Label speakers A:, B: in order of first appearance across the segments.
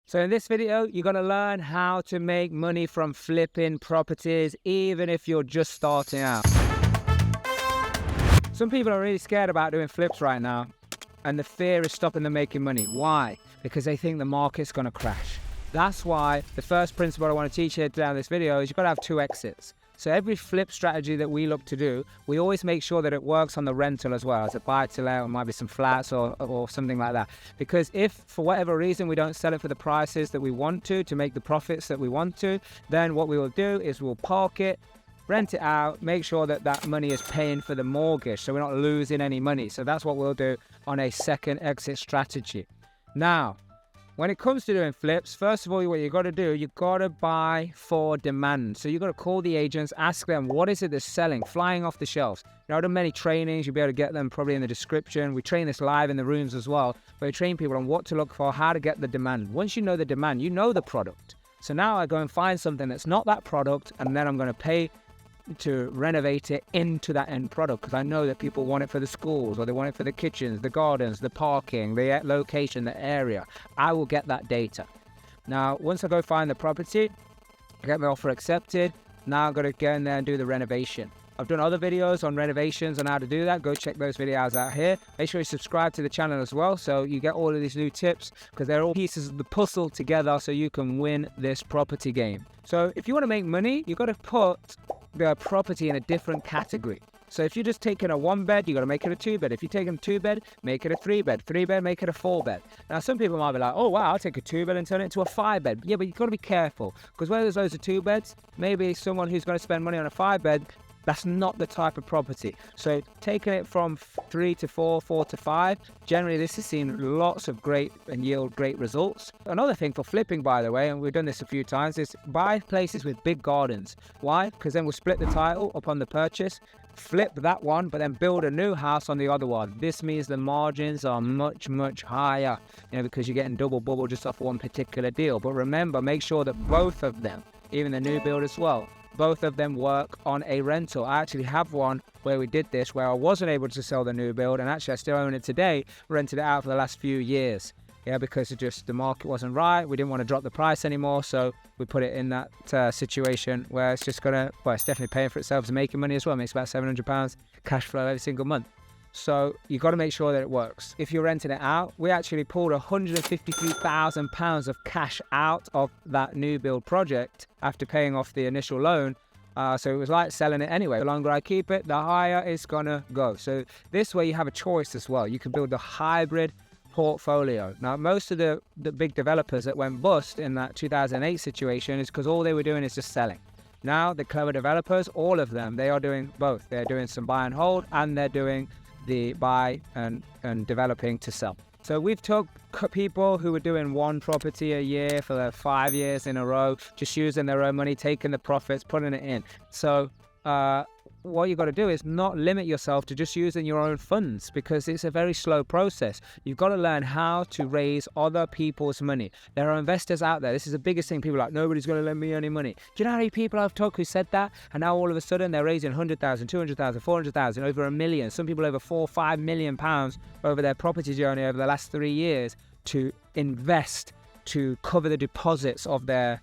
A: So in this video, you're going to learn how to make money from flipping properties, even if you're just starting out. Some people are really scared about doing flips right now, and the fear is stopping them making money. Why? Because they think the market's going to crash. That's why the first principle I want to teach you today in this video is you've got to have two exits. So every flip strategy that we look to do, we always make sure that it works on the rental as well, as a buy to let, or might be some flats or something like that. Because if for whatever reason we don't sell it for the prices that we want to make the profits that we want to, then what we will do is we'll park it, rent it out, make sure that that money is paying for the mortgage, so we're not losing any money. So that's what we'll do on a second exit strategy. Now, when it comes to doing flips, first of all, what you got to do, you got to buy for demand. So you got to call the agents, ask them, what is it that's selling, flying off the shelves? You know, I've done many trainings. You'll be able to get them probably in the description. We train this live in the rooms as well, where we train people on what to look for, how to get the demand. Once you know the demand, you know the product. So now I go and find something that's not that product, and then I'm going to pay to renovate it into that end product, because I know that people want it for the schools, or they want it for the kitchens, the gardens, the parking, the location, the area. I will get that data. Now, once I go find the property, I get my offer accepted. Now I've got to go in there and do the renovation. I've done other videos on renovations and how to do that. Go check those videos out here. Make sure you subscribe to the channel as well, so you get all of these new tips, because they're all pieces of the puzzle together so you can win this property game. So if you want to make money, you've got to put the property in a different category. So if you're just taking a 1-bed, you got to make it a 2-bed. If you're taking a 2-bed, make it a 3-bed. 3-bed, make it a 4-bed. Now, some people might be like, oh, wow, I'll take a 2-bed and turn it into a 5-bed. Yeah, but you've got to be careful, because where there's loads of 2-beds, maybe someone who's going to spend money on a 5-bed, that's not the type of property. So taking it from 3 to 4, 4 to 5, generally this has seen lots of great and yield great results. Another thing for flipping, by the way, and we've done this a few times, is buy places with big gardens. Why? Because then we'll split the title upon the purchase, flip that one, but then build a new house on the other one. This means the margins are much, much higher, because you're getting double bubble just off one particular deal. But remember, make sure that both of them, even the new build as well, both of them work on a rental. I actually have one where we did this, where I wasn't able to sell the new build, and actually I still own it today, rented it out for the last few years. Yeah, because it just, the market wasn't right. We didn't want to drop the price anymore, so we put it in that situation where it's just gonna, well, it's definitely paying for itself. It's making money as well. It makes about £700 cash flow every single month. So you got to make sure that it works. If you're renting it out, we actually pulled £153,000 of cash out of that new build project after paying off the initial loan. So it was like selling it anyway. The longer I keep it, the higher it's gonna go. So this way you have a choice as well. You can build a hybrid portfolio. Now, most of the big developers that went bust in that 2008 situation is because all they were doing is just selling. Now, the clever developers, all of them, they are doing both. They're doing some buy and hold, and they're doing the buy and developing to sell. So we've took people who were doing one property a year for the 5 years in a row, just using their own money, taking the profits, putting it in. So what you got to do is not limit yourself to just using your own funds, because it's a very slow process. You've got to learn how to raise other people's money. There are investors out there. This is the biggest thing. People are like, nobody's going to lend me any money. Do you know how many people I've talked who said that? And now all of a sudden they're raising 100,000, 200,000, 400,000, over £1 million. Some people over £4-5 million over their property journey over the last 3 years to invest, to cover the deposits of their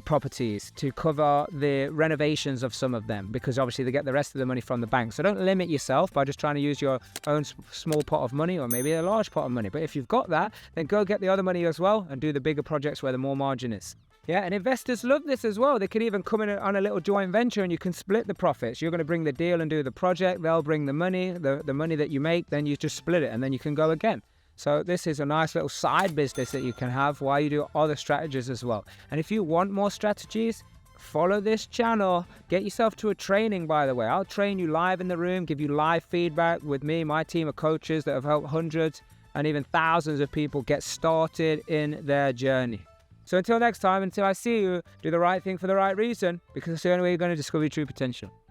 A: properties, to cover the renovations of some of them, because obviously they get the rest of the money from the bank. So don't limit yourself by just trying to use your own small pot of money, or maybe a large pot of money. But if you've got that, then go get the other money as well and do the bigger projects where the more margin is. Yeah, and investors love this as well. They can even come in on a little joint venture, and you can split the profits. You're going to bring the deal and do the project. They'll bring the money, the money that you make, then you just split it, and then you can go again. So this is a nice little side business that you can have while you do other strategies as well. And if you want more strategies, follow this channel. Get yourself to a training, by the way. I'll train you live in the room, give you live feedback with me, my team of coaches that have helped hundreds and even thousands of people get started in their journey. So until next time, until I see you, do the right thing for the right reason, because it's the only way you're going to discover your true potential.